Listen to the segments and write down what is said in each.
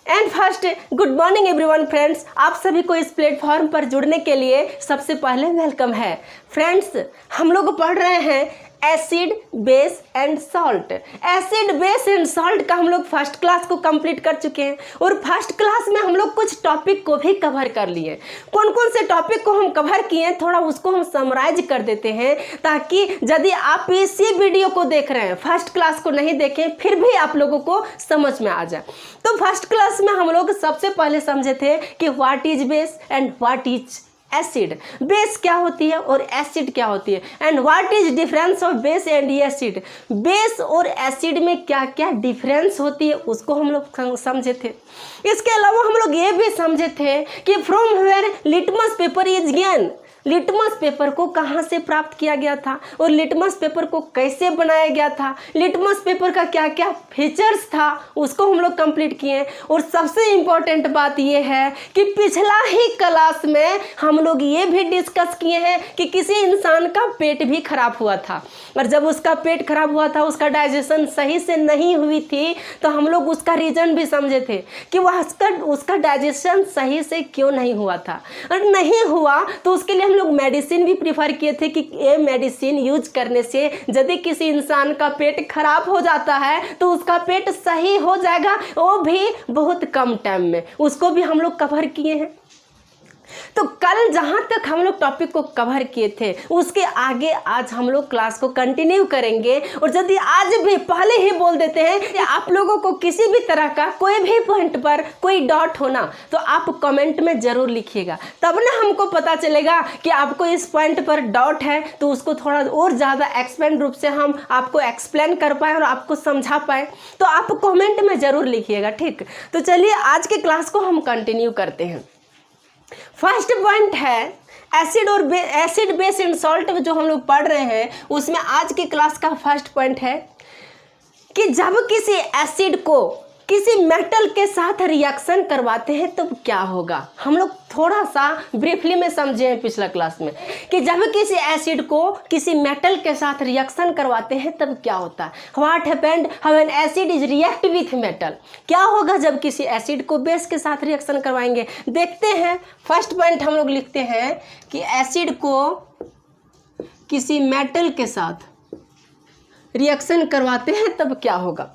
And first good morning everyone friends, आप सभी को इस प्लेटफॉर्म पर जुड़ने के लिए सबसे पहले वेलकम है। फ्रेंड्स, हम लोग पढ़ रहे हैं acid base and salt. Acid base and salt का हम लोग फर्स्ट क्लास को कंप्लीट कर चुके हैं और फर्स्ट क्लास में हम लोग कुछ टॉपिक को भी कवर कर लिए। कौन कौन से टॉपिक को हम कवर किए हैं थोड़ा उसको हम समराइज कर देते हैं, ताकि यदि आप इसी वीडियो को देख रहे हैं फर्स्ट क्लास को नहीं देखें फिर भी आप लोगों को समझ में आ जाए। तो फर्स्ट क्लास में हम लोग सबसे पहले समझे थे कि what is base and what is acid. Base क्या होती है और एसिड क्या होती है, and what is difference of base and acid. Base और एसिड में क्या क्या डिफरेंस होती है उसको हम लोग समझे थे। इसके अलावा हम लोग ये भी समझे थे कि from where litmus paper is gain. Litmus paper को कहाँ से प्राप्त किया गया था और लिटमस पेपर को कैसे बनाया गया था, लिटमस पेपर का क्या क्या फीचर्स था उसको हम लोग कंप्लीट किए। और सबसे इम्पोर्टेंट बात ये है कि पिछला ही क्लास में हम लोग ये भी डिस्कस किए हैं कि किसी इंसान का पेट भी खराब हुआ था, और जब उसका पेट खराब हुआ था उसका डाइजेशन सही से नहीं हुई थी तो हम लोग उसका रीज़न भी समझे थे कि वह उसका डाइजेशन सही से क्यों नहीं हुआ था, और नहीं हुआ तो उसके लिए हम लोग मेडिसिन भी प्रीफर किए थे कि ये मेडिसिन यूज करने से यदि किसी इंसान का पेट खराब हो जाता है तो उसका पेट सही हो जाएगा, वो भी बहुत कम टाइम में। उसको भी हम लोग कवर किए हैं। तो कल जहाँ तक हम लोग टॉपिक को कवर किए थे उसके आगे आज हम लोग क्लास को कंटिन्यू करेंगे। और यदि आज भी पहले ही बोल देते हैं कि आप लोगों को किसी भी तरह का कोई भी पॉइंट पर कोई डाउट होना तो आप कमेंट में ज़रूर लिखिएगा, तब ना हमको पता चलेगा कि आपको इस पॉइंट पर डाउट है, तो उसको थोड़ा और ज़्यादा एक्सपेंड रूप से हम आपको एक्सप्लेन कर पाए और आपको समझा पाए। तो आप कमेंट में ज़रूर लिखिएगा, ठीक। तो चलिए आज के क्लास को हम कंटिन्यू करते हैं। फर्स्ट पॉइंट है एसिड बेस एंड सॉल्ट जो हम लोग पढ़ रहे हैं उसमें आज की क्लास का फर्स्ट पॉइंट है कि जब किसी एसिड को किसी मेटल के साथ रिएक्शन करवाते हैं तब क्या होगा। हम लोग थोड़ा सा ब्रीफली में समझे हैं पिछला क्लास में कि जब किसी एसिड को किसी मेटल के साथ रिएक्शन करवाते हैं तब क्या होता है। What happened when acid is react with metal. क्या होगा जब किसी एसिड को बेस के साथ रिएक्शन करवाएंगे, देखते हैं। फर्स्ट पॉइंट हम लोग लिखते हैं कि एसिड को किसी मेटल के साथ रिएक्शन करवाते हैं तब क्या होगा।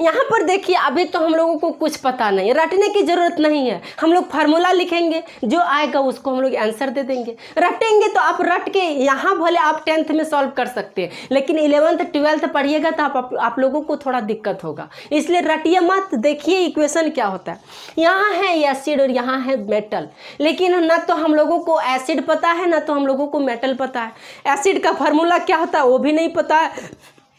यहाँ पर देखिए अभी तो हम लोगों को कुछ पता नहीं, रटने की ज़रूरत नहीं है। हम लोग फार्मूला लिखेंगे, जो आएगा उसको हम लोग आंसर दे देंगे। रटेंगे तो आप रट के यहाँ भले आप 10th में सॉल्व कर सकते हैं, लेकिन 11th 12th पढ़िएगा तो आप लोगों को थोड़ा दिक्कत होगा। इसलिए रटिए मत, देखिए इक्वेशन क्या होता है। यहाँ है एसिड और यहाँ है मेटल, लेकिन ना तो हम लोगों को एसिड पता है ना तो हम लोगों को मेटल पता है। एसिड का फार्मूला क्या होता है वो भी नहीं पता है,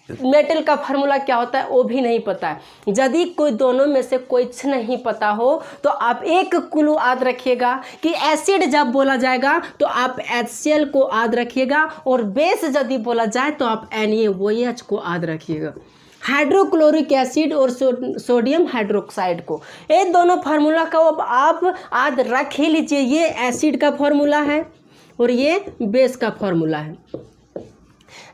मेटल का फार्मूला क्या होता है वो भी नहीं पता है। यदि कोई दोनों में से कुछ नहीं पता हो तो आप एक क्लू याद रखिएगा कि एसिड जब बोला जाएगा तो आप HCl को याद रखिएगा, और बेस यदि बोला जाए तो आप NaOH को याद रखिएगा। हाइड्रोक्लोरिक एसिड और सोडियम हाइड्रोक्साइड को, ये दोनों फार्मूला का आप याद रख ही लीजिए। ये एसिड का फार्मूला है और ये बेस का फार्मूला है।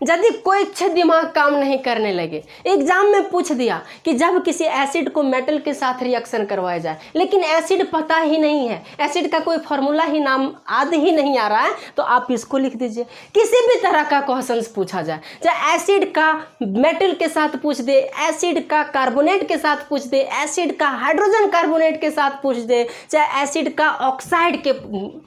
यदि कोई दिमाग काम नहीं करने लगे, एग्जाम में पूछ दिया कि जब किसी एसिड को मेटल के साथ रिएक्शन करवाया जाए, लेकिन एसिड पता ही नहीं है, एसिड का कोई फार्मूला ही नाम याद ही नहीं आ रहा है, तो आप इसको लिख दीजिए। किसी भी तरह का क्वेश्चन पूछा जाए, चाहे एसिड का मेटल के साथ पूछ दे, एसिड का कार्बोनेट के साथ पूछ दे, एसिड का हाइड्रोजन कार्बोनेट के साथ पूछ दे, चाहे एसिड का ऑक्साइड के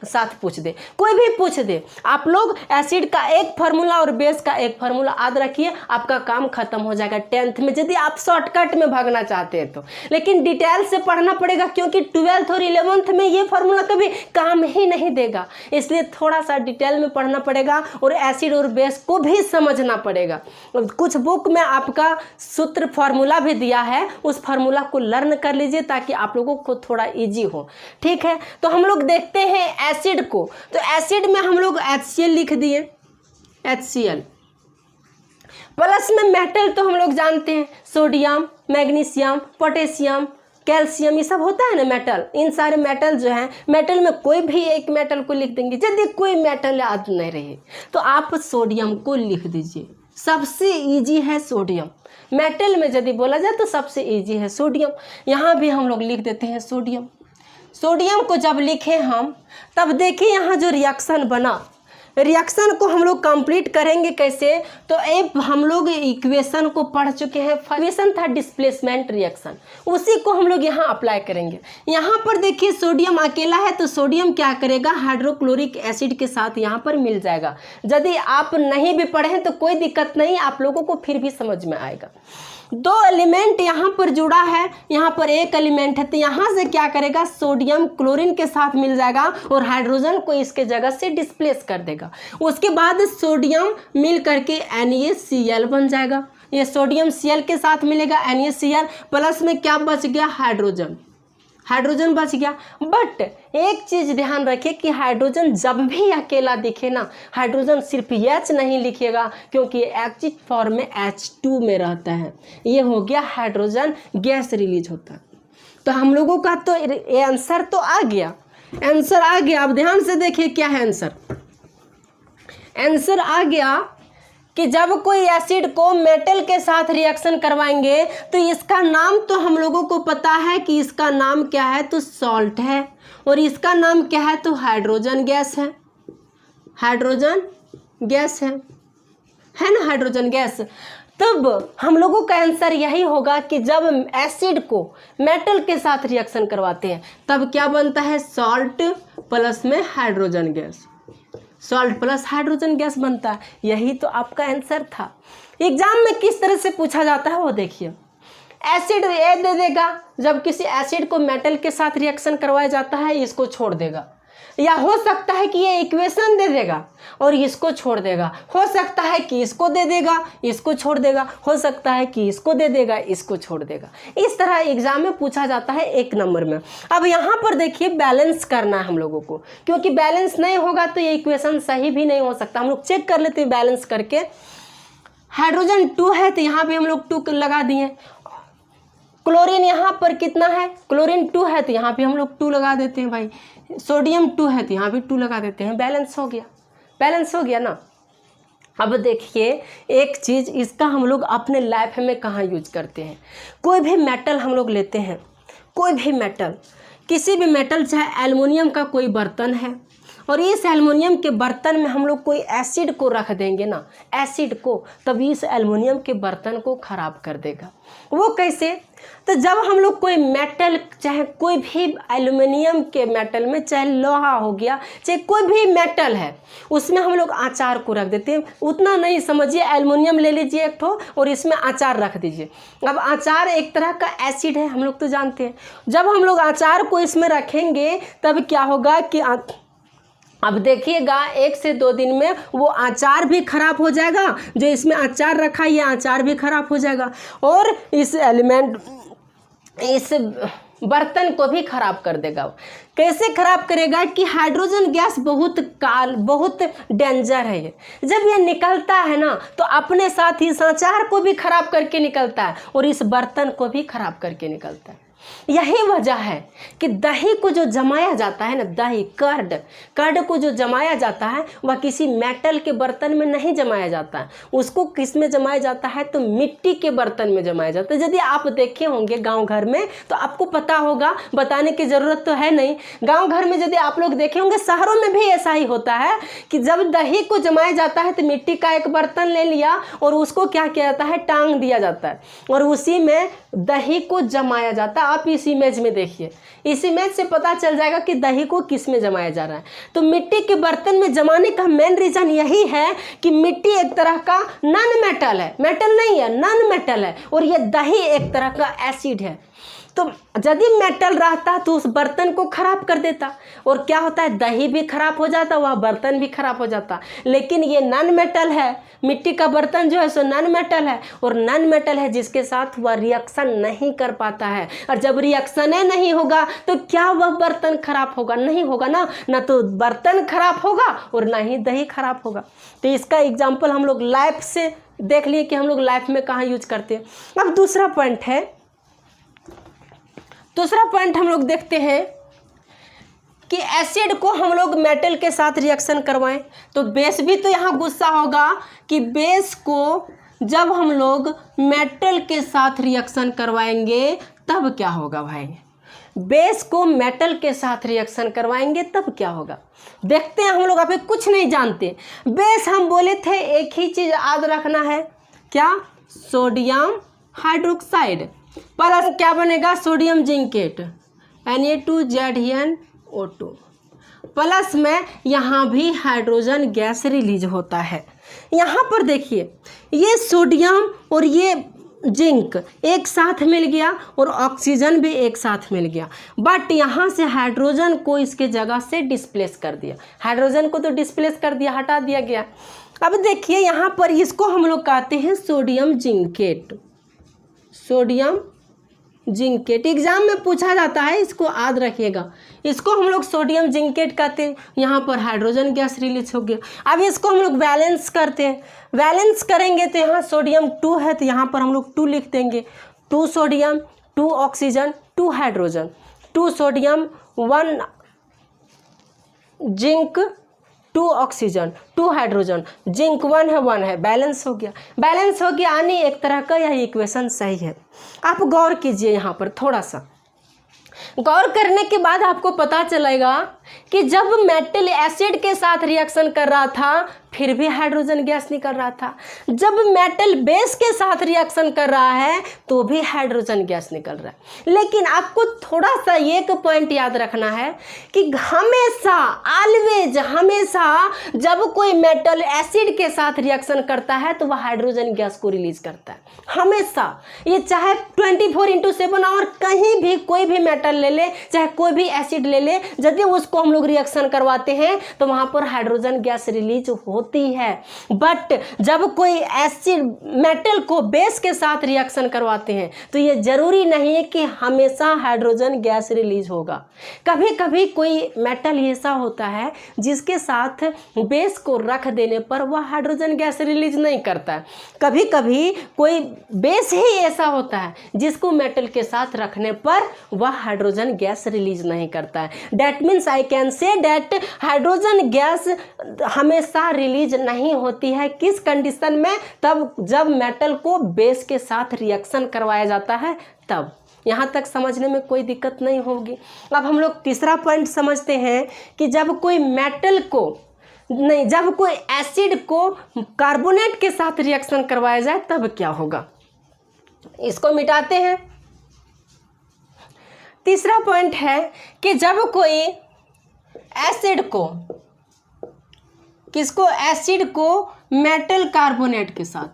साथ पूछ दे, कोई भी पूछ दे, आप लोग एसिड का एक फार्मूला और बेस का एक फार्मूला याद रखिए, आपका काम खत्म हो जाएगा 10th में, यदि आप शॉर्टकट में भागना चाहते हैं तो। लेकिन डिटेल से पढ़ना पड़ेगा क्योंकि 12th और 11th में ये फार्मूला कभी काम ही नहीं देगा, इसलिए थोड़ा सा डिटेल में पढ़ना पड़ेगा और एसिड और बेस को भी समझना पड़ेगा। कुछ बुक में आपका सूत्र फार्मूला भी दिया है, उस फार्मूला को लर्न कर लीजिए ताकि आप लोगों को थोड़ा ईजी हो, ठीक है। तो हम लोग देखते हैं एसिड को, तो एसिड में हम लोग HCl लिख दिए, HCl प्लस में मेटल तो हम लोग जानते हैं, सोडियम, मैग्नीशियम, पोटेशियम, कैल्शियम, ये सब होता है ना मेटल। इन सारे मेटल जो हैं, मेटल में कोई भी एक मेटल को लिख देंगे। यदि कोई मेटल याद नहीं रहे तो आप सोडियम को लिख दीजिए, सबसे इजी है सोडियम। मेटल में यदि बोला जाए तो सबसे इजी है सोडियम। यहाँ भी हम लोग लिख देते हैं सोडियम। सोडियम को जब लिखे हम, तब देखिए यहाँ जो रिएक्शन बना, रिएक्शन को हम लोग कंप्लीट करेंगे कैसे, तो एक हम लोग इक्वेशन को पढ़ चुके हैं। इक्वेशन था डिस्प्लेसमेंट रिएक्शन, उसी को हम लोग यहाँ अप्लाई करेंगे। यहाँ पर देखिए सोडियम अकेला है तो सोडियम क्या करेगा, हाइड्रोक्लोरिक एसिड के साथ यहाँ पर मिल जाएगा। यदि आप नहीं भी पढ़ें तो कोई दिक्कत नहीं, आप लोगों को फिर भी समझ में आएगा। दो एलिमेंट यहाँ पर जुड़ा है, यहाँ पर एक एलिमेंट है, तो यहाँ से क्या करेगा, सोडियम क्लोरीन के साथ मिल जाएगा और हाइड्रोजन को इसके जगह से डिस्प्लेस कर देगा। उसके बाद सोडियम मिल करके NaCl बन जाएगा। ये सोडियम Cl के साथ मिलेगा NaCl, प्लस में क्या बच गया, हाइड्रोजन, हाइड्रोजन बच गया। बट एक चीज़ ध्यान रखिए कि हाइड्रोजन जब भी अकेला दिखे ना, हाइड्रोजन सिर्फ H नहीं लिखिएगा, क्योंकि एक्टिव फॉर्म में H2 में रहता है। ये हो गया हाइड्रोजन गैस रिलीज होता है। तो हम लोगों का तो ये आंसर तो आ गया, आंसर आ गया। अब ध्यान से देखिए क्या है आंसर। आंसर आ गया कि जब कोई एसिड को मेटल के साथ रिएक्शन करवाएंगे तो इसका नाम तो हम लोगों को पता है कि इसका नाम क्या है, तो सॉल्ट है, और इसका नाम क्या है, तो हाइड्रोजन गैस है, हाइड्रोजन गैस है ना, हाइड्रोजन गैस। तब हम लोगों का आंसर यही होगा कि जब एसिड को मेटल के साथ रिएक्शन करवाते हैं तब क्या बनता है, सॉल्ट प्लस में hydrogen gas, salt plus hydrogen gas बनता है। यही तो आपका आंसर था। एग्जाम में किस तरह से पूछा जाता है वो देखिए। एसिड ए दे देगा, जब किसी एसिड को मेटल के साथ रिएक्शन करवाया जाता है इसको छोड़ देगा, या हो सकता है कि ये इक्वेशन दे देगा और इसको छोड़ देगा, हो सकता है कि इसको दे देगा इसको छोड़ देगा, हो सकता है कि इसको दे देगा इसको छोड़ देगा। इस तरह एग्जाम में पूछा जाता है 1 नंबर में। अब यहाँ पर देखिए बैलेंस करना है हम लोगों को, क्योंकि बैलेंस नहीं होगा तो ये इक्वेशन सही भी नहीं हो सकता। हम लोग चेक कर लेते हैं बैलेंस करके। हाइड्रोजन 2 है तो यहाँ भी हम लोग 2 लगा दिए। क्लोरीन यहाँ पर कितना है, क्लोरीन 2 है तो यहाँ भी हम लोग 2 लगा देते हैं भाई। सोडियम 2 है तो यहाँ भी 2 लगा देते हैं। बैलेंस हो गया, बैलेंस हो गया ना। अब देखिए एक चीज़, इसका हम लोग अपने लाइफ में कहाँ यूज करते हैं। कोई भी मेटल हम लोग लेते हैं, कोई भी मेटल, किसी भी मेटल, चाहे एल्युमिनियम का कोई बर्तन है, और इस एल्युमिनियम के बर्तन में हम लोग कोई एसिड को रख देंगे ना, एसिड को, तभी इस एल्युमिनियम के बर्तन को ख़राब कर देगा। वो कैसे, तो जब हम लोग कोई मेटल, चाहे कोई भी एल्युमिनियम के मेटल में, चाहे लोहा हो गया, चाहे कोई भी मेटल है, उसमें हम लोग अचार को रख देते हैं। उतना नहीं समझिए, एल्युमिनियम ले लीजिए एक ठो और इसमें अचार रख दीजिए। अब अचार एक तरह का एसिड है, हम लोग तो जानते हैं। जब हम लोग अचार को इसमें रखेंगे तब क्या होगा कि अब देखिएगा 1 से 2 दिन में वो अचार भी खराब हो जाएगा, जो इसमें अचार रखा है ये अचार भी खराब हो जाएगा, और इस एलिमेंट, इस बर्तन को भी खराब कर देगा। कैसे खराब करेगा कि हाइड्रोजन गैस बहुत डेंजर है ये। जब ये निकलता है ना तो अपने साथ ही इस अचार को भी खराब करके निकलता है और इस बर्तन को भी खराब करके निकलता है। यही वजह है कि दही को जो जमाया जाता है ना, दही, कर्ड को जो जमाया जाता है वह किसी मेटल के बर्तन में नहीं जमाया जाता है। उसको किस में जमाया जाता है, तो मिट्टी के बर्तन में जमाया जाता है। यदि आप देखे होंगे गांव घर में तो आपको पता होगा, बताने की ज़रूरत तो है नहीं। गांव घर में यदि आप लोग देखे होंगे, शहरों में भी ऐसा ही होता है कि जब दही को जमाया जाता है तो मिट्टी का एक बर्तन ले लिया और उसको क्या किया जाता है, टांग दिया जाता है और उसी में दही को जमाया जाता है। आप इस इमेज में देखिए, इस इमेज से पता चल जाएगा कि दही को किस में जमाया जा रहा है। तो मिट्टी के बर्तन में जमाने का मेन रीजन यही है कि मिट्टी एक तरह का नॉन मेटल है, मेटल नहीं है, नॉन मेटल है, और ये दही एक तरह का एसिड है। तो यदि मेटल रहता तो उस बर्तन को खराब कर देता, और क्या होता है, दही भी खराब हो जाता, वह बर्तन भी खराब हो जाता। लेकिन ये नॉन मेटल है, मिट्टी का बर्तन जो है सो नॉन मेटल है, और नॉन मेटल है जिसके साथ वह रिएक्शन नहीं कर पाता है। और जब रिएक्शन नहीं होगा तो क्या वह बर्तन खराब होगा, नहीं होगा ना तो बर्तन खराब होगा और ना ही दही खराब होगा। तो इसका एग्जाम्पल हम लोग लाइफ से देख लिए कि हम लोग लाइफ में कहाँ यूज करते हैं। अब दूसरा पॉइंट है, दूसरा पॉइंट हम लोग देखते हैं कि एसिड को हम लोग मेटल के साथ रिएक्शन करवाएं, तो बेस भी तो यहाँ गुस्सा होगा कि बेस को जब हम लोग मेटल के साथ रिएक्शन करवाएंगे तब क्या होगा भाई। बेस को मेटल के साथ रिएक्शन करवाएंगे तब क्या होगा, देखते हैं। हम लोग अभी कुछ नहीं जानते। बेस हम बोले थे एक ही चीज़ याद रखना है, क्या, सोडियम हाइड्रोक्साइड प्लस क्या बनेगा, सोडियम जिंकेट Na2ZnO2 प्लस में यहाँ भी हाइड्रोजन गैस रिलीज होता है। यहाँ पर देखिए ये सोडियम और ये जिंक एक साथ मिल गया और ऑक्सीजन भी एक साथ मिल गया, बट यहाँ से हाइड्रोजन को इसके जगह से डिस्प्लेस कर दिया। हाइड्रोजन को तो डिस्प्लेस कर दिया, हटा दिया गया। अब देखिए यहाँ पर इसको हम लोग कहते हैं sodium zincate. Sodium zincate exam में पूछा जाता है, इसको याद रखिएगा। इसको हम लोग सोडियम जिंकेट कहते हैं। यहाँ पर हाइड्रोजन गैस रिलीज हो गया। अब इसको हम लोग बैलेंस करते हैं। बैलेंस करेंगे तो यहाँ सोडियम 2 है तो यहाँ पर हम लोग 2 लिख देंगे। 2 sodium 2 oxygen 2 hydrogen, 2 sodium 1 zinc 2 oxygen 2 hydrogen, zinc 1 है, बैलेंस हो गया। बैलेंस हो गया यानी एक तरह का यह इक्वेशन सही है। आप गौर कीजिए, यहाँ पर थोड़ा सा गौर करने के बाद आपको पता चलेगा कि जब मेटल एसिड के साथ रिएक्शन कर रहा था फिर भी हाइड्रोजन गैस निकल रहा था, जब मेटल बेस के साथ रिएक्शन कर रहा है तो भी हाइड्रोजन गैस निकल रहा है। लेकिन आपको थोड़ा सा एक पॉइंट याद रखना है कि हमेशा ऑलवेज हमेशा जब कोई मेटल एसिड के साथ रिएक्शन करता है तो वह हाइड्रोजन गैस को रिलीज करता है। हमेशा, ये चाहे 24/7 और कहीं भी कोई भी मेटल ले ले, चाहे कोई भी एसिड ले ले, यदि उसको हम लोग रिएक्शन करवाते हैं तो वहां पर हाइड्रोजन गैस रिलीज होती है। बट जब कोई एसिड मेटल को बेस के साथ रिएक्शन करवाते हैं तो ये जरूरी नहीं है कि हमेशा हाइड्रोजन गैस रिलीज होगा। कभी कभी कोई मेटल ऐसा होता है जिसके साथ बेस को रख देने पर वह हाइड्रोजन गैस रिलीज नहीं करता है। कभी कभी कोई बेस ही ऐसा होता है जिसको मेटल के साथ रखने पर वह हाइड्रोजन गैस रिलीज नहीं करता है। That means I can say that hydrogen gas हमेशा रिलीज नहीं होती है। किस कंडीशन में, तब जब मेटल को बेस के साथ रिएक्शन करवाया जाता है तब। यहाँ तक समझने में कोई दिक्कत नहीं होगी। अब हम लोग तीसरा पॉइंट समझते हैं कि जब कोई मेटल को नहीं, जब कोई एसिड को कार्बोनेट के साथ रिएक्शन करवाया जाए तब क्या होगा। इसको मिटाते हैं। तीसरा पॉइंट है कि जब कोई एसिड को, किसको, एसिड को मेटल कार्बोनेट के साथ,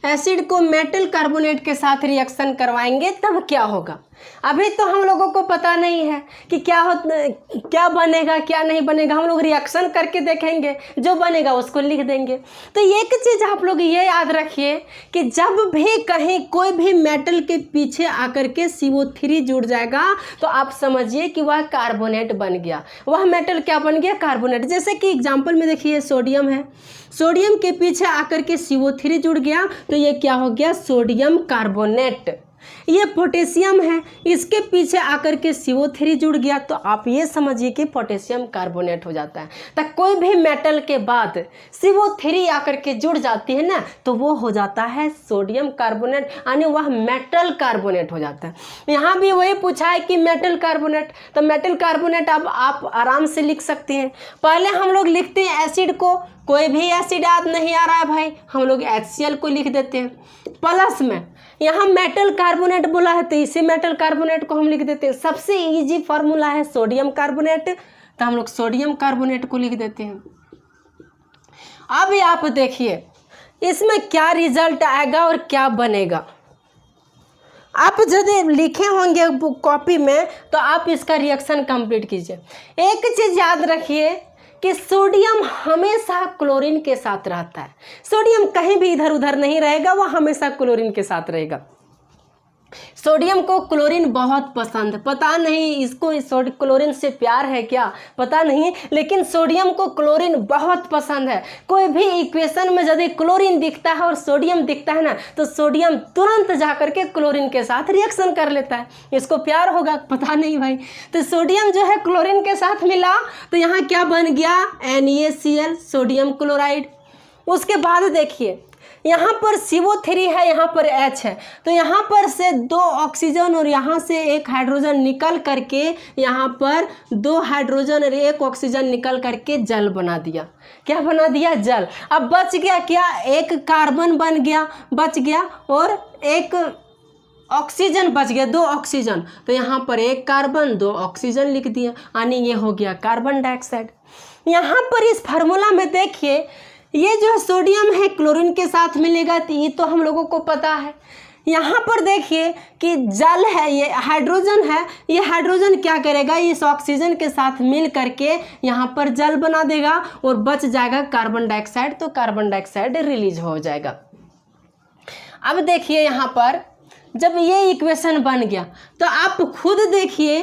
एसिड को मेटल कार्बोनेट के साथ रिएक्शन करवाएंगे तब क्या होगा। अभी तो हम लोगों को पता नहीं है कि क्या बनेगा क्या नहीं बनेगा। हम लोग रिएक्शन करके देखेंगे, जो बनेगा उसको लिख देंगे। तो एक चीज़ आप लोग ये याद रखिए कि जब भी कहीं कोई भी मेटल के पीछे आकर के CO3 जुड़ जाएगा तो आप समझिए कि वह कार्बोनेट बन गया। वह मेटल क्या बन गया, कार्बोनेट। जैसे कि एग्जाम्पल में देखिए सोडियम है, सोडियम के पीछे आकर के CO3 जुड़ गया तो ये क्या हो गया, सोडियम कार्बोनेट। ये पोटेशियम है, इसके पीछे आकर के CO3 जुड़ गया तो आप ये समझिए कि पोटेशियम कार्बोनेट हो जाता है। तो कोई भी मेटल के बाद CO3 आकर के जुड़ जाती है ना तो वो हो जाता है सोडियम कार्बोनेट, यानी वह मेटल कार्बोनेट हो जाता है। यहाँ भी वही पूछा है कि मेटल कार्बोनेट, तो मेटल कार्बोनेट अब आप आराम से लिख सकते हैं। पहले हम लोग लिखते हैं एसिड को, कोई भी एसिड याद नहीं आ रहा है भाई, हम लोग HCl को लिख देते हैं। प्लस में यहाँ मेटल कार्बोनेट बोला है तो इसी मेटल कार्बोनेट को हम लिख देते हैं। सबसे इजी फार्मूला है सोडियम कार्बोनेट, तो हम लोग सोडियम कार्बोनेट को लिख देते हैं। अब आप देखिए इसमें क्या रिजल्ट आएगा और क्या बनेगा। आप यदि लिखे होंगे कॉपी में तो आप इसका रिएक्शन कंप्लीट कीजिए। एक चीज़ याद रखिए कि सोडियम हमेशा क्लोरीन के साथ रहता है। सोडियम कहीं भी इधर उधर नहीं रहेगा, वह हमेशा क्लोरीन के साथ रहेगा। सोडियम को क्लोरीन बहुत पसंद, पता नहीं इसको क्लोरीन से प्यार है क्या, पता नहीं, लेकिन सोडियम को क्लोरीन बहुत पसंद है। कोई भी इक्वेशन में यदि क्लोरीन दिखता है और सोडियम दिखता है ना, तो सोडियम तुरंत जाकर के क्लोरीन के साथ रिएक्शन कर लेता है। इसको प्यार होगा, पता नहीं भाई। तो सोडियम जो है क्लोरीन के साथ मिला तो यहाँ क्या बन गया, NaCl, सोडियम क्लोराइड। उसके बाद देखिए यहाँ पर CO3 है, यहाँ पर H है, तो यहाँ पर से 2 ऑक्सीजन और यहाँ से 1 हाइड्रोजन निकल करके यहाँ पर 2 हाइड्रोजन और 1 ऑक्सीजन निकल करके जल बना दिया। क्या बना दिया, जल। अब बच गया क्या, 1 कार्बन बन गया, बच गया, और 1 ऑक्सीजन बच गया, 2 ऑक्सीजन, तो यहाँ पर 1 कार्बन 2 ऑक्सीजन लिख दिया, यानी ये हो गया कार्बन डाइऑक्साइड। यहाँ पर इस फार्मूला में देखिए ये जो सोडियम है क्लोरीन के साथ मिलेगा, तो ये तो हम लोगों को पता है। यहाँ पर देखिए कि जल है, ये हाइड्रोजन है, ये हाइड्रोजन क्या करेगा, इस ऑक्सीजन के साथ मिल करके यहाँ पर जल बना देगा और बच जाएगा कार्बन डाइऑक्साइड, तो कार्बन डाइऑक्साइड रिलीज हो जाएगा। अब देखिए यहाँ पर जब ये इक्वेशन बन गया तो आप खुद देखिए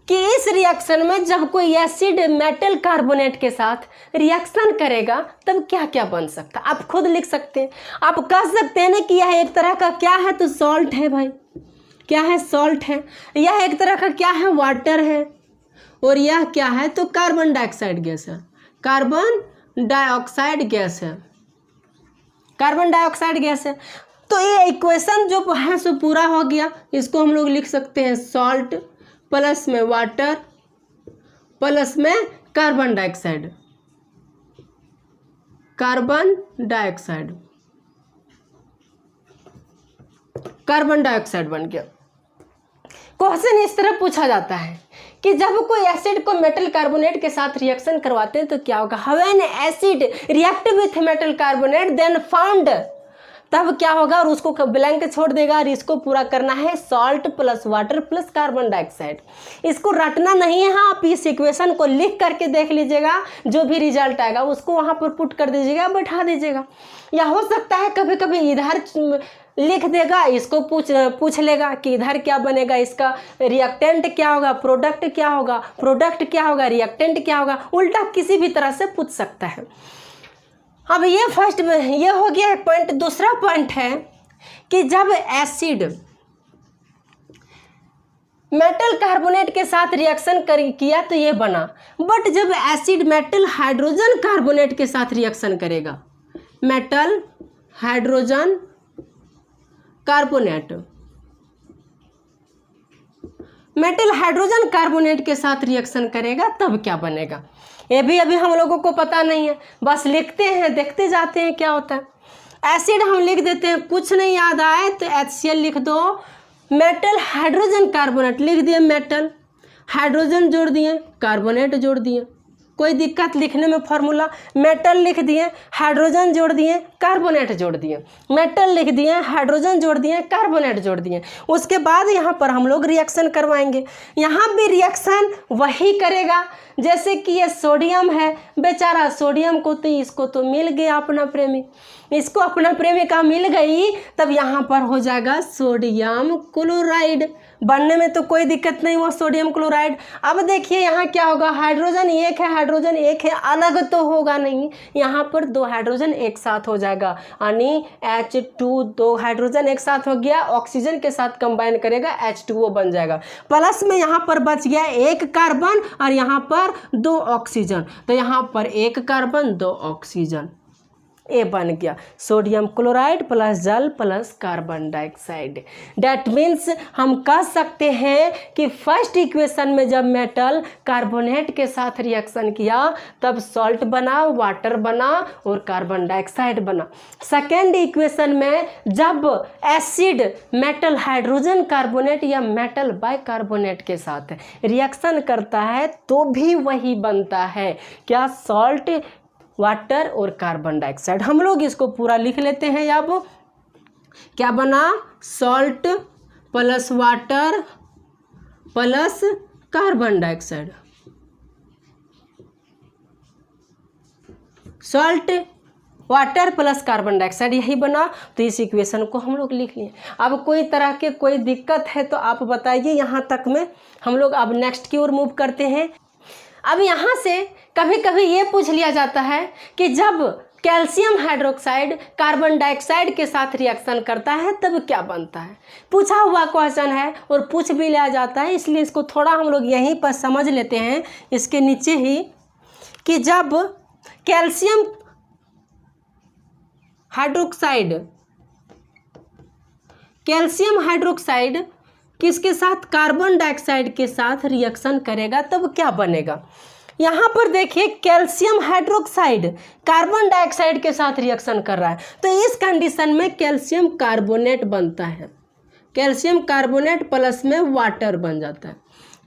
कि इस रिएक्शन में जब कोई एसिड मेटल कार्बोनेट के साथ रिएक्शन करेगा तब क्या क्या बन सकता है, आप खुद लिख सकते हैं। आप कह सकते हैं ना कि यह एक तरह का क्या है, तो सॉल्ट है भाई, क्या है, सॉल्ट है। यह एक तरह का क्या है, वाटर है, और यह क्या है, तो कार्बन डाइऑक्साइड गैस है, कार्बन डाइऑक्साइड गैस है, कार्बन डाइऑक्साइड गैस है। तो ये इक्वेशन जो है सो पूरा हो गया। इसको हम लोग लिख सकते हैं सॉल्ट प्लस में वाटर प्लस में carbon dioxide, carbon dioxide, carbon dioxide बन गया। क्वेश्चन इस तरह पूछा जाता है कि जब कोई एसिड को मेटल कार्बोनेट के साथ रिएक्शन करवाते हैं तो क्या होगा, when acid react with metal carbonate then found, तब क्या होगा, और उसको ब्लैंक छोड़ देगा। और इसको पूरा करना है salt plus water plus carbon dioxide. इसको रटना नहीं है, आप इस इक्वेशन को लिख करके देख लीजिएगा, जो भी रिजल्ट आएगा उसको वहाँ पर पुट कर दीजिएगा, बैठा दीजिएगा। या हो सकता है कभी कभी इधर लिख देगा, इसको पूछ लेगा कि इधर क्या बनेगा, इसका रिएक्टेंट क्या होगा, प्रोडक्ट क्या होगा, प्रोडक्ट क्या होगा, रिएक्टेंट क्या होगा, उल्टा किसी भी तरह से पूछ सकता है। अब ये फर्स्ट ये हो गया पॉइंट। दूसरा पॉइंट है कि जब एसिड मेटल कार्बोनेट के साथ रिएक्शन किया तो ये बना, बट जब एसिड मेटल हाइड्रोजन कार्बोनेट के साथ रिएक्शन करेगा, metal hydrogen carbonate, metal hydrogen carbonate के साथ रिएक्शन करेगा तब क्या बनेगा, ये भी अभी हम लोगों को पता नहीं है, बस लिखते हैं, देखते जाते हैं क्या होता है। एसिड हम लिख देते हैं, कुछ नहीं याद आए तो HCl लिख दो, मेटल हाइड्रोजन कार्बोनेट लिख दिए, मेटल हाइड्रोजन जोड़ दिए, कार्बोनेट जोड़ दिए, कोई दिक्कत लिखने में फॉर्मूला, मेटल लिख दिए, हाइड्रोजन जोड़ दिए, कार्बोनेट जोड़ दिए, मेटल लिख दिए, हाइड्रोजन जोड़ दिए, कार्बोनेट जोड़ दिए। उसके बाद यहाँ पर हम लोग रिएक्शन करवाएंगे। यहाँ भी रिएक्शन वही करेगा जैसे कि ये सोडियम है, बेचारा सोडियम को तो इसको तो मिल गया अपना प्रेमी, इसको अपना प्रेमिका मिल गई, तब यहाँ पर हो जाएगा सोडियम क्लोराइड। बनने में तो कोई दिक्कत नहीं हुआ, सोडियम क्लोराइड। अब देखिए यहाँ क्या होगा, हाइड्रोजन एक है, हाइड्रोजन एक है, अलग तो होगा नहीं, यहाँ पर 2 हाइड्रोजन एक साथ हो जाएगा, यानी H2, 2 हाइड्रोजन एक साथ हो गया, ऑक्सीजन के साथ कंबाइन करेगा H2O बन जाएगा। प्लस में यहाँ पर बच गया 1 कार्बन और यहाँ पर 2 ऑक्सीजन, तो यहाँ पर 1 कार्बन 2 ऑक्सीजन, ए बन गया सोडियम क्लोराइड प्लस जल plus carbon dioxide. That means हम कह सकते हैं कि फर्स्ट इक्वेशन में जब मेटल कार्बोनेट के साथ रिएक्शन किया तब सॉल्ट बना, वाटर बना और कार्बन डाइऑक्साइड बना। सेकेंड इक्वेशन में जब एसिड मेटल हाइड्रोजन कार्बोनेट या मेटल बाइकार्बोनेट के साथ रिएक्शन करता है तो भी वही बनता है, क्या, सॉल्ट, वाटर और कार्बन डाइऑक्साइड। हम लोग इसको पूरा लिख लेते हैं। अब क्या बना, salt plus water plus carbon dioxide, salt water plus carbon dioxide यही बना। तो इस इक्वेशन को हम लोग लिख लिए। अब कोई तरह के कोई दिक्कत है तो आप बताइए यहाँ तक में। हम लोग अब नेक्स्ट की ओर मूव करते हैं। अब यहाँ से कभी कभी ये पूछ लिया जाता है कि जब कैल्शियम हाइड्रोक्साइड कार्बन डाइऑक्साइड के साथ रिएक्शन करता है तब क्या बनता है। पूछा हुआ क्वेश्चन है और पूछ भी लिया जाता है, इसलिए इसको थोड़ा हम लोग यहीं पर समझ लेते हैं इसके नीचे ही कि जब कैल्शियम हाइड्रोक्साइड किसके साथ, कार्बन डाइऑक्साइड के साथ रिएक्शन करेगा तब क्या बनेगा। यहाँ पर देखिए कैल्शियम हाइड्रोक्साइड कार्बन डाइऑक्साइड के साथ रिएक्शन कर रहा है, तो इस कंडीशन में कैल्शियम कार्बोनेट बनता है। कैल्शियम कार्बोनेट प्लस में वाटर बन जाता है।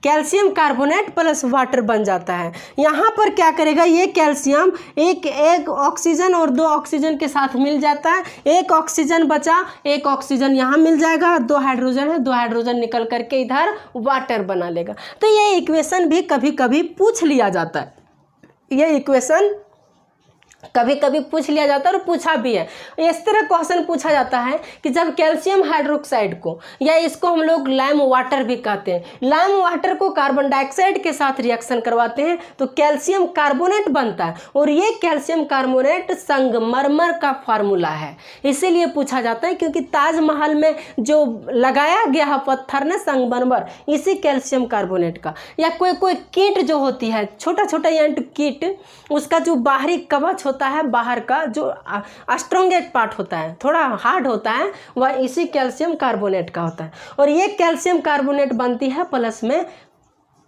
कैल्शियम कार्बोनेट प्लस वाटर बन जाता है। यहाँ पर क्या करेगा, ये कैल्शियम एक ऑक्सीजन और 2 ऑक्सीजन के साथ मिल जाता है। एक ऑक्सीजन बचा, एक ऑक्सीजन यहाँ मिल जाएगा, 2 हाइड्रोजन है, 2 हाइड्रोजन निकल करके इधर वाटर बना लेगा। तो ये इक्वेशन भी कभी कभी पूछ लिया जाता है। ये इक्वेशन कभी कभी पूछ लिया जाता है और पूछा भी है। इस तरह क्वेश्चन पूछा जाता है कि जब कैल्शियम हाइड्रोक्साइड को, या इसको हम लोग लाइम वाटर भी कहते हैं, लाइम वाटर को कार्बन डाइऑक्साइड के साथ रिएक्शन करवाते हैं तो कैल्शियम कार्बोनेट बनता है। और ये कैल्शियम कार्बोनेट संगमरमर का फार्मूला है, इसीलिए पूछा जाता है क्योंकि ताजमहल में जो लगाया गया है पत्थर ने संगमरमर, इसी कैल्शियम कार्बोनेट का। या कोई कीट जो होती है, छोटा छोटा एंट कीट, उसका जो बाहरी कवच होता है, बाहर का जो स्ट्रॉन्गेस्ट पार्ट होता है, थोड़ा हार्ड होता है, वह इसी कैल्शियम कार्बोनेट का होता है। और ये कैल्शियम कार्बोनेट बनती है प्लस में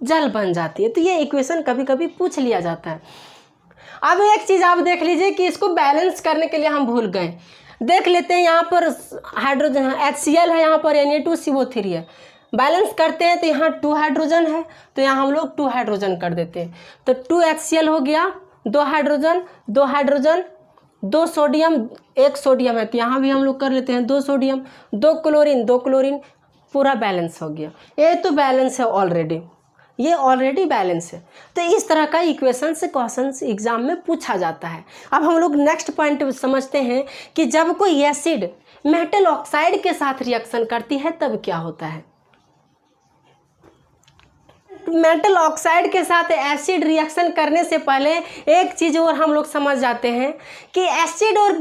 जल बन जाती है। तो ये इक्वेशन कभी कभी पूछ लिया जाता है। अब एक चीज़ आप देख लीजिए कि इसको बैलेंस करने के लिए हम भूल गए। देख लेते हैं, यहाँ पर हाइड्रोजन HCl है, यहाँ पर Na2CO3 है। बैलेंस करते हैं तो यहाँ 2 हाइड्रोजन है, तो यहाँ हम लोग 2 हाइड्रोजन कर देते हैं। तो 2 HCl हो गया, 2 हाइड्रोजन 2 सोडियम 1 सोडियम है, तो यहाँ भी हम लोग कर लेते हैं 2 सोडियम, 2 क्लोरीन, पूरा बैलेंस हो गया। ये तो बैलेंस है ऑलरेडी, ये ऑलरेडी बैलेंस है। तो इस तरह का इक्वेशन से क्वेश्चन एग्जाम में पूछा जाता है। अब हम लोग नेक्स्ट पॉइंट समझते हैं कि जब कोई एसिड मेटल ऑक्साइड के साथ रिएक्शन करती है तब क्या होता है। मेटल ऑक्साइड के साथ एसिड रिएक्शन करने से पहले एक चीज़ और हम लोग समझ जाते हैं कि एसिड और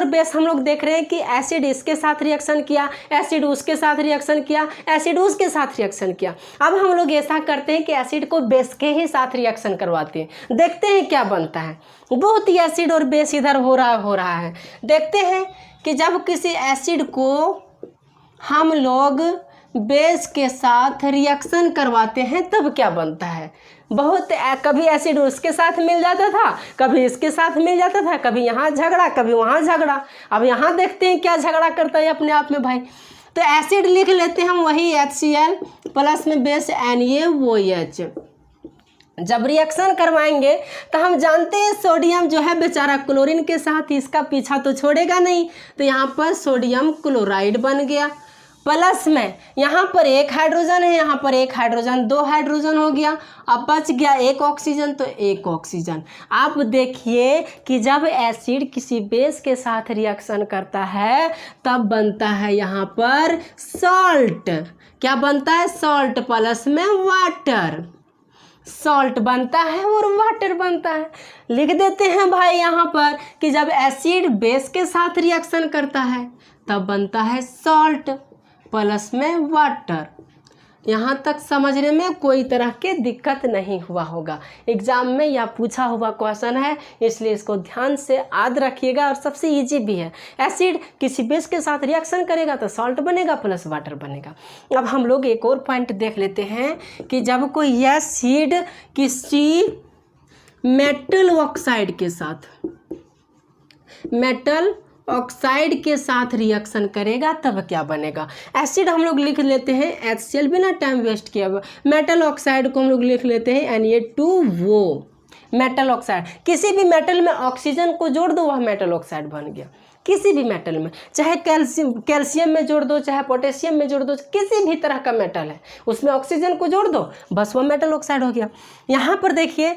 बेस हम लोग देख रहे हैं कि एसिड इसके साथ रिएक्शन किया, एसिड उसके साथ रिएक्शन किया, एसिड उसके साथ रिएक्शन किया। अब हम लोग ऐसा करते हैं कि एसिड को बेस के ही साथ रिएक्शन करवाते हैं, देखते हैं क्या बनता है। बहुत ही एसिड और बेस इधर हो रहा है। देखते हैं कि जब किसी एसिड को हम लोग बेस के साथ रिएक्शन करवाते हैं तब क्या बनता है। बहुत कभी एसिड उसके साथ मिल जाता था, कभी इसके साथ मिल जाता था, कभी यहाँ झगड़ा, कभी वहाँ झगड़ा। अब यहाँ देखते हैं क्या झगड़ा करता है अपने आप में भाई। तो एसिड लिख लेते हैं हम, वही HCl प्लस में बेस NaOH। जब रिएक्शन करवाएंगे तो हम जानते हैं सोडियम जो है बेचारा क्लोरीन के साथ इसका पीछा तो छोड़ेगा नहीं, तो यहाँ पर सोडियम क्लोराइड बन गया। प्लस में यहाँ पर 1 हाइड्रोजन है, यहाँ पर 1 हाइड्रोजन, 2 हाइड्रोजन हो गया। अब बच गया 1 ऑक्सीजन, तो 1 ऑक्सीजन। आप देखिए कि जब एसिड किसी बेस के साथ रिएक्शन करता है तब बनता है यहाँ पर सॉल्ट। क्या बनता है, सॉल्ट प्लस में वाटर। सॉल्ट बनता है और वाटर बनता है। लिख देते हैं भाई यहाँ पर कि जब एसिड बेस के साथ रिएक्शन करता है तब बनता है सॉल्ट प्लस में वाटर। यहाँ तक समझने में कोई तरह की दिक्कत नहीं हुआ होगा। एग्जाम में यह पूछा हुआ क्वेश्चन है, इसलिए इसको ध्यान से याद रखिएगा और सबसे इजी भी है। एसिड किसी बेस के साथ रिएक्शन करेगा तो सॉल्ट बनेगा प्लस वाटर बनेगा। अब हम लोग एक और पॉइंट देख लेते हैं कि जब कोई एसिड किसी मेटल ऑक्साइड के साथ रिएक्शन करेगा तब क्या बनेगा। एसिड हम लोग लिख लेते हैं HCl, बिना टाइम वेस्ट किया हुआ। मेटल ऑक्साइड को हम लोग लिख लेते हैं Na2O। मेटल ऑक्साइड, किसी भी मेटल में ऑक्सीजन को जोड़ दो वह मेटल ऑक्साइड बन गया। किसी भी मेटल में, चाहे कैल्शियम में जोड़ दो, चाहे पोटेशियम में जोड़ दो, किसी भी तरह का मेटल है उसमें ऑक्सीजन को जोड़ दो, बस वह मेटल ऑक्साइड हो गया। यहाँ पर देखिए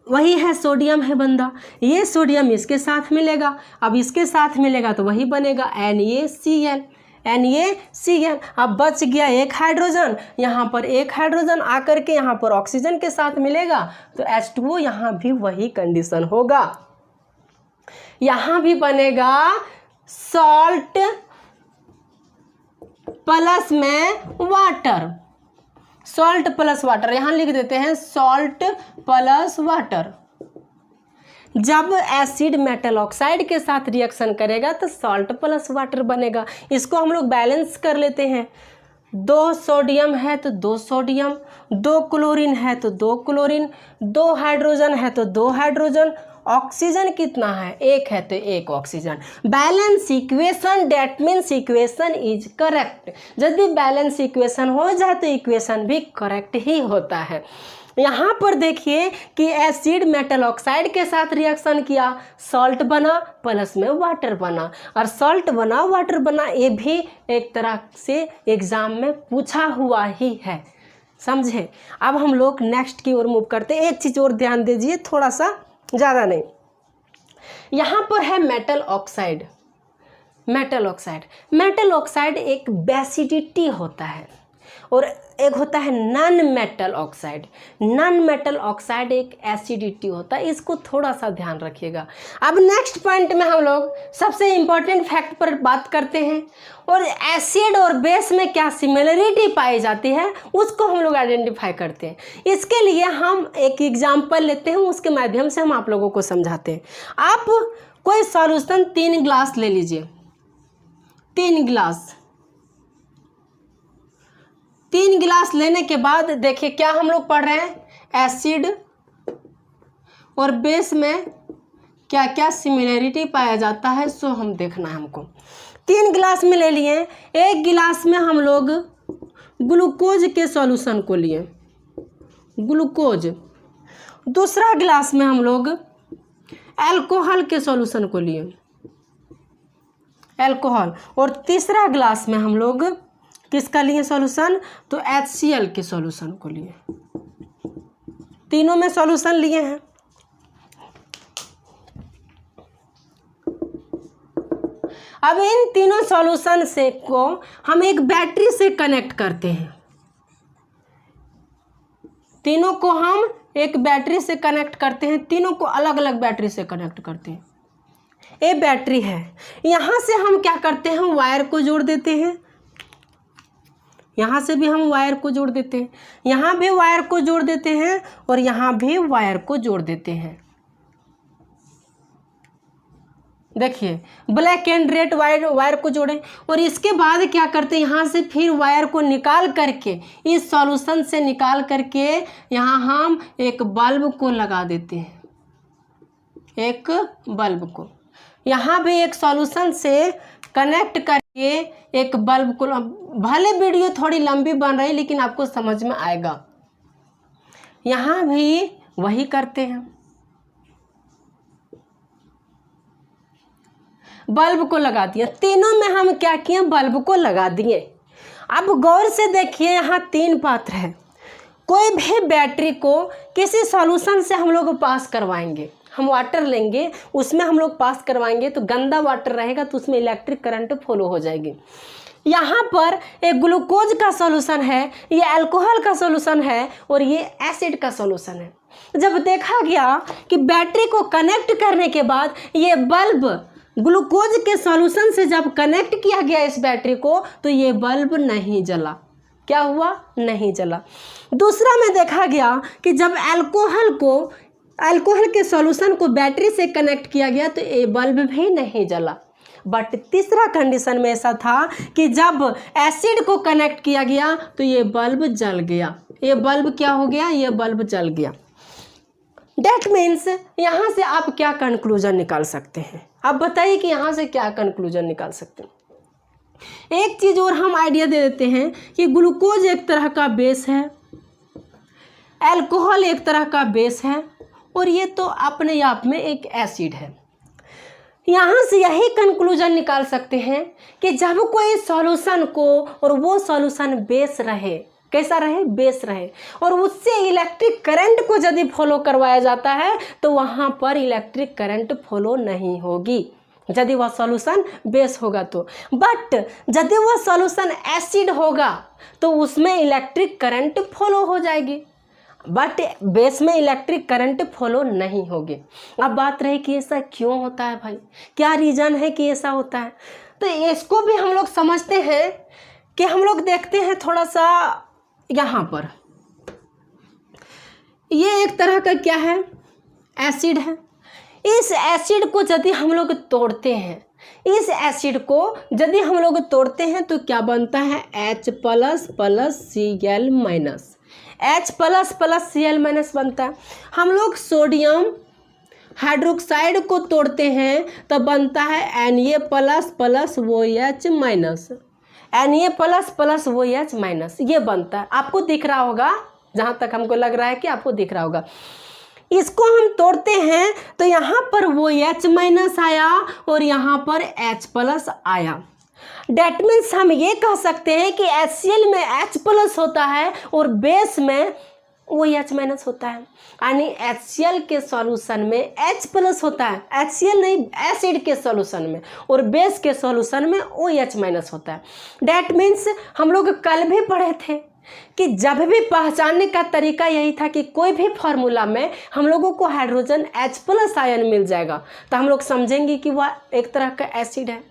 वही है सोडियम है बंदा, ये सोडियम इसके साथ मिलेगा, अब इसके साथ मिलेगा तो वही बनेगा NaCl। NaCl। अब बच गया एक हाइड्रोजन, यहाँ पर एक हाइड्रोजन आकर के यहाँ पर ऑक्सीजन के साथ मिलेगा तो H2O, यहाँ भी वही कंडीशन होगा, यहाँ भी बनेगा सॉल्ट प्लस में वाटर, सॉल्ट प्लस वाटर, यहाँ लिख देते हैं सॉल्ट प्लस वाटर। जब एसिड मेटल ऑक्साइड के साथ रिएक्शन करेगा तो सॉल्ट प्लस वाटर बनेगा। इसको हम लोग बैलेंस कर लेते हैं, 2 सोडियम है तो 2 सोडियम, 2 क्लोरीन है तो 2 क्लोरीन, 2 हाइड्रोजन है तो 2 हाइड्रोजन, ऑक्सीजन कितना है, 1 है तो 1 oxygen. Balance equation, that means equation is correct. यदि बैलेंस इक्वेशन हो जाए तो इक्वेशन भी करेक्ट ही होता है। यहाँ पर देखिए कि एसिड मेटल ऑक्साइड के साथ रिएक्शन किया, सॉल्ट बना प्लस में वाटर बना, और सॉल्ट बना वाटर बना, ये भी एक तरह से एग्जाम में पूछा हुआ ही है, समझे। अब हम लोग नेक्स्ट की ओर मूव करते हैं। एक चीज़ और ध्यान दीजिए, थोड़ा सा, ज़्यादा नहीं। यहाँ पर है मेटल ऑक्साइड। मेटल ऑक्साइड एक बेसिडिटी होता है और एक होता है non metal oxide. Non metal oxide एक एसिडिटी होता है, इसको थोड़ा सा ध्यान रखिएगा। अब नेक्स्ट पॉइंट में हम लोग सबसे इम्पोर्टेंट फैक्ट पर बात करते हैं, और एसिड और बेस में क्या सिमिलरिटी पाई जाती है उसको हम लोग आइडेंटिफाई करते हैं। इसके लिए हम एक एग्जाम्पल लेते हैं, उसके माध्यम से हम आप लोगों को समझाते हैं। आप कोई सॉल्यूशन 3 गिलास ले लीजिए, 3 गिलास लेने के बाद देखिए क्या हम लोग पढ़ रहे हैं, एसिड और बेस में क्या क्या सिमिलरिटी पाया जाता है, सो हम देखना है हमको। 3 गिलास में ले लिए, एक गिलास में हम लोग ग्लूकोज के सॉल्यूशन को लिए, ग्लूकोज। दूसरा गिलास में हम लोग अल्कोहल के सॉल्यूशन को लिए, अल्कोहल। और तीसरा गिलास में हम लोग किसका लिए सॉल्यूशन, तो HCl के सॉल्यूशन को लिए। तीनों में सॉल्यूशन लिए हैं। अब इन तीनों सॉल्यूशन से को हम एक बैटरी से कनेक्ट करते हैं, तीनों को हम एक बैटरी से कनेक्ट करते हैं, तीनों को अलग अलग बैटरी से कनेक्ट करते हैं। ये बैटरी है, यहाँ से हम क्या करते हैं, वायर को जोड़ देते हैं, यहाँ से भी हम वायर को जोड़ देते हैं, यहाँ भी वायर को जोड़ देते हैं, और यहाँ भी वायर को जोड़ देते हैं। देखिए ब्लैक एंड रेड वायर को जोड़ें, और इसके बाद क्या करते हैं, यहाँ से फिर वायर को निकाल करके, इस सॉल्यूशन से निकाल करके यहाँ हम एक बल्ब को लगा देते हैं, एक बल्ब को। यहाँ भी एक सॉल्यूशन से कनेक्ट करके एक बल्ब को, भले वीडियो थोड़ी लंबी बन रही लेकिन आपको समझ में आएगा। यहाँ भी वही करते हैं, बल्ब को लगा दिया। तीनों में हम क्या किए, बल्ब को लगा दिए। अब गौर से देखिए, यहाँ 3 पात्र है। कोई भी बैटरी को किसी सॉल्यूशन से हम लोग पास करवाएंगे, हम वाटर लेंगे, उसमें हम लोग पास करवाएंगे तो गंदा वाटर रहेगा तो उसमें इलेक्ट्रिक करंट फॉलो हो जाएगी। यहाँ पर एक ग्लूकोज का सॉल्यूशन है, ये अल्कोहल का सॉल्यूशन है, और ये एसिड का सॉल्यूशन है। जब देखा गया कि बैटरी को कनेक्ट करने के बाद ये बल्ब ग्लूकोज के सॉल्यूशन से जब कनेक्ट किया गया इस बैटरी को, तो ये बल्ब नहीं जला। क्या हुआ, नहीं जला। दूसरा में देखा गया कि जब अल्कोहल के सॉल्यूशन को बैटरी से कनेक्ट किया गया तो ये बल्ब भी नहीं जला। बट तीसरा कंडीशन में ऐसा था कि जब एसिड को कनेक्ट किया गया तो ये बल्ब जल गया। ये बल्ब क्या हो गया, ये बल्ब जल गया। डेट मीन्स यहाँ से आप क्या कंक्लूजन निकाल सकते हैं, आप बताइए कि यहाँ से क्या कंक्लूजन निकाल सकते हैं। एक चीज़ और हम आइडिया दे देते हैं कि ग्लूकोज एक तरह का बेस है, अल्कोहल एक तरह का बेस है, और ये तो अपने आप में एक एसिड है। यहाँ से यही कंक्लूजन निकाल सकते हैं कि जब कोई सॉल्यूशन को, और वो सॉल्यूशन बेस रहे, कैसा रहे, बेस रहे, और उससे इलेक्ट्रिक करंट को यदि फॉलो करवाया जाता है तो वहाँ पर इलेक्ट्रिक करंट फॉलो नहीं होगी यदि वह सॉल्यूशन बेस होगा तो। बट यदि वह सॉल्यूशन एसिड होगा तो उसमें इलेक्ट्रिक करंट फॉलो हो जाएगी, बट बेस में इलेक्ट्रिक करंट फॉलो नहीं होगी। अब बात रही कि ऐसा क्यों होता है भाई, क्या रीज़न है कि ऐसा होता है, तो इसको भी हम लोग समझते हैं कि हम लोग देखते हैं थोड़ा सा यहाँ पर, ये एक तरह का क्या है, एसिड है। इस एसिड को यदि हम लोग तोड़ते हैं, इस एसिड को यदि हम लोग तोड़ते हैं तो क्या बनता है, H plus plus Cl minus, H plus plus Cl minus बनता है। हम लोग सोडियम हाइड्रोक्साइड को तोड़ते हैं तब बनता है Na plus plus OH minus, Na plus plus OH minus, ये बनता है। आपको दिख रहा होगा, जहाँ तक हमको लग रहा है कि आपको दिख रहा होगा। इसको हम तोड़ते हैं तो यहाँ पर OH माइनस आया और यहाँ पर H प्लस आया। डेट मीन्स हम ये कह सकते हैं कि HCl में H प्लस होता है और बेस में OH माइनस होता है, यानी HCl के सॉल्यूशन में H प्लस होता है, HCl नहीं एसिड के सॉल्यूशन में, और बेस के सॉल्यूशन में OH माइनस होता है। डेट मीन्स हम लोग कल भी पढ़े थे कि जब भी पहचानने का तरीका यही था कि कोई भी फार्मूला में हम लोगों को हाइड्रोजन H प्लस आयन मिल जाएगा तो हम लोग समझेंगे कि वह एक तरह का एसिड है,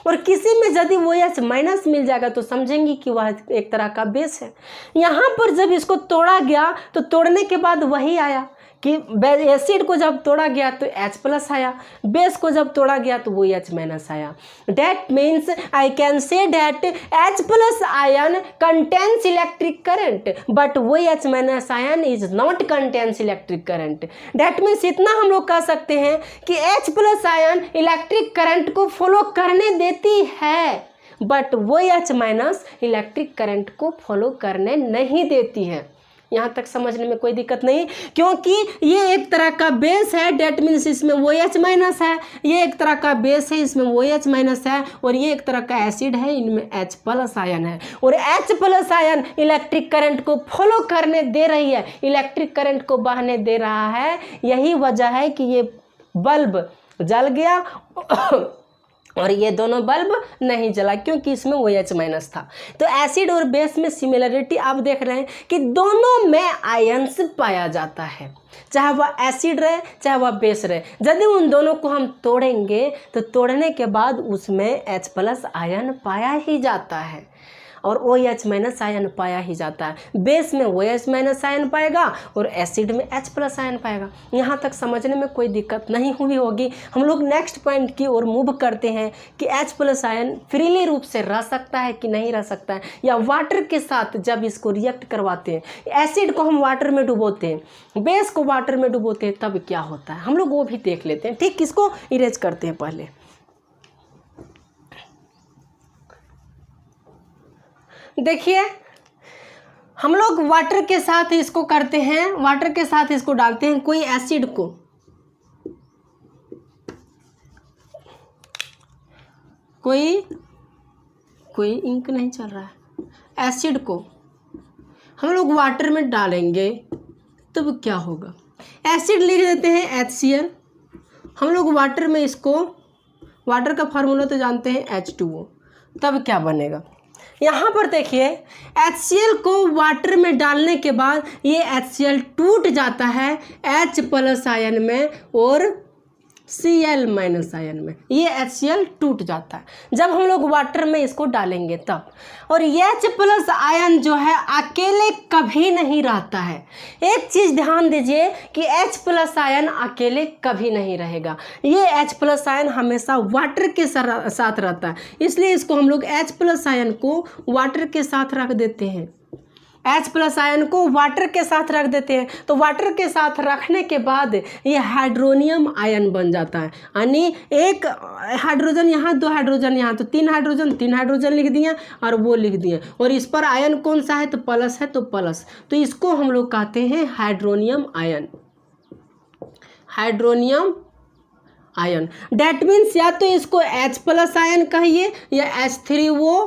और किसी में यदि OH माइनस मिल जाएगा तो समझेंगे कि वह एक तरह का बेस है। यहाँ पर जब इसको तोड़ा गया तो तोड़ने के बाद वही आया कि एसिड को जब तोड़ा गया तो H प्लस आया, बेस को जब तोड़ा गया तो OH माइनस आया। That means I can say that H plus ion contains electric current but OH minus ion is not contains electric current. That means इतना हम लोग कह सकते हैं कि H plus ion electric current को फॉलो करने देती है but OH minus electric current को फॉलो करने नहीं देती है। यहाँ तक समझने में कोई दिक्कत नहीं, क्योंकि ये एक तरह का बेस है, डेट मीन्स इसमें OH माइनस है, ये एक तरह का बेस है, इसमें OH माइनस है, और ये एक तरह का एसिड है, इनमें H प्लस आयन है, और H plus ion electric current को फॉलो करने दे रही है, इलेक्ट्रिक करंट को बहने दे रहा है। यही वजह है कि ये बल्ब जल गया और ये दोनों बल्ब नहीं जला, क्योंकि इसमें OH माइनस था। तो एसिड और बेस में सिमिलरिटी आप देख रहे हैं कि दोनों में आयंस पाया जाता है, चाहे वह एसिड रहे चाहे वह बेस रहे। यदि उन दोनों को हम तोड़ेंगे तो तोड़ने के बाद उसमें H प्लस आयन पाया ही जाता है और OH माइनस आयन पाया ही जाता है। बेस में OH माइनस आयन पाएगा और एसिड में H प्लस आयन पाएगा। यहाँ तक समझने में कोई दिक्कत नहीं हुई होगी। हम लोग नेक्स्ट पॉइंट की ओर मूव करते हैं कि H प्लस आयन फ्रीली रूप से रह सकता है कि नहीं रह सकता है, या वाटर के साथ जब इसको रिएक्ट करवाते हैं, एसिड को हम वाटर में डुबोते हैं, बेस को वाटर में डुबोते हैं, तब क्या होता है हम लोग वो भी देख लेते हैं। ठीक, इसको इरेज करते हैं पहले। देखिए हम लोग वाटर के साथ इसको करते हैं, वाटर के साथ इसको डालते हैं, कोई एसिड को, कोई इंक नहीं चल रहा है, एसिड को हम लोग वाटर में डालेंगे तब क्या होगा, एसिड लिख देते हैं HCl, हम लोग वाटर में इसको, वाटर का फार्मूला तो जानते हैं H2O, तब क्या बनेगा। यहाँ पर देखिए HCl को वाटर में डालने के बाद ये HCl टूट जाता है H प्लस आयन में और Cl माइनस आयन में, ये HCl टूट जाता है जब हम लोग वाटर में इसको डालेंगे तब। और H प्लस आयन जो है अकेले कभी नहीं रहता है। एक चीज़ ध्यान दीजिए कि H प्लस आयन अकेले कभी नहीं रहेगा, ये H प्लस आयन हमेशा वाटर के साथ रहता है, इसलिए इसको हम लोग H प्लस आयन को वाटर के साथ रख देते हैं, H प्लस आयन को वाटर के साथ रख देते हैं। तो वाटर के साथ रखने के बाद ये हाइड्रोनियम आयन बन जाता है, यानी एक हाइड्रोजन यहाँ, दो हाइड्रोजन यहाँ, तो तीन हाइड्रोजन लिख दिए और वो लिख दिए, और इस पर आयन कौन सा है तो प्लस है, तो प्लस, तो इसको हम लोग कहते हैं hydronium ion, hydronium ion. That means या तो इसको H प्लस आयन कहिए या H3O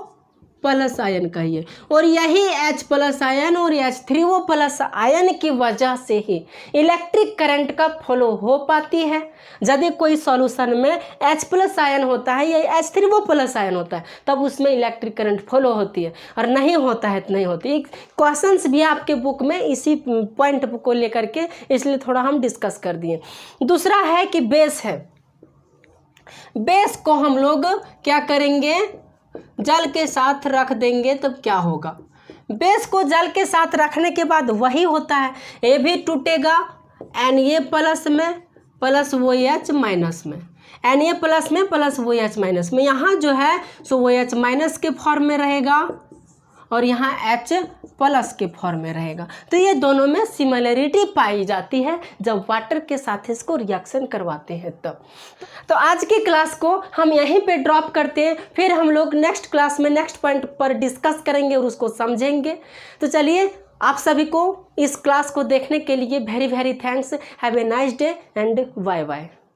प्लस आयन का ही है। और यही H प्लस आयन और H3O प्लस आयन की वजह से ही इलेक्ट्रिक करंट का फ्लो हो पाती है। यदि कोई सॉल्यूशन में H प्लस आयन होता है या H3O प्लस आयन होता है तब उसमें इलेक्ट्रिक करंट फ्लो होती है, और नहीं होता है तो नहीं होती। क्वेश्चंस भी आपके बुक में इसी पॉइंट को लेकर के, इसलिए थोड़ा हम डिस्कस कर दिए। दूसरा है कि बेस है। बेस को हम लोग क्या करेंगे, जल के साथ रख देंगे तब क्या होगा। बेस को जल के साथ रखने के बाद वही होता है, ए भी टूटेगा Na प्लस में प्लस OH माइनस में, Na प्लस में प्लस OH माइनस में। यहाँ जो है सो OH माइनस के फॉर्म में रहेगा और यहाँ H प्लस के फॉर्म में रहेगा। तो ये दोनों में सिमिलरिटी पाई जाती है जब वाटर के साथ इसको रिएक्शन करवाते हैं तब। तो आज की क्लास को हम यहीं पे ड्रॉप करते हैं, फिर हम लोग नेक्स्ट क्लास में नेक्स्ट पॉइंट पर डिस्कस करेंगे और उसको समझेंगे। तो चलिए, आप सभी को इस क्लास को देखने के लिए very very thanks. Have a nice day and bye bye.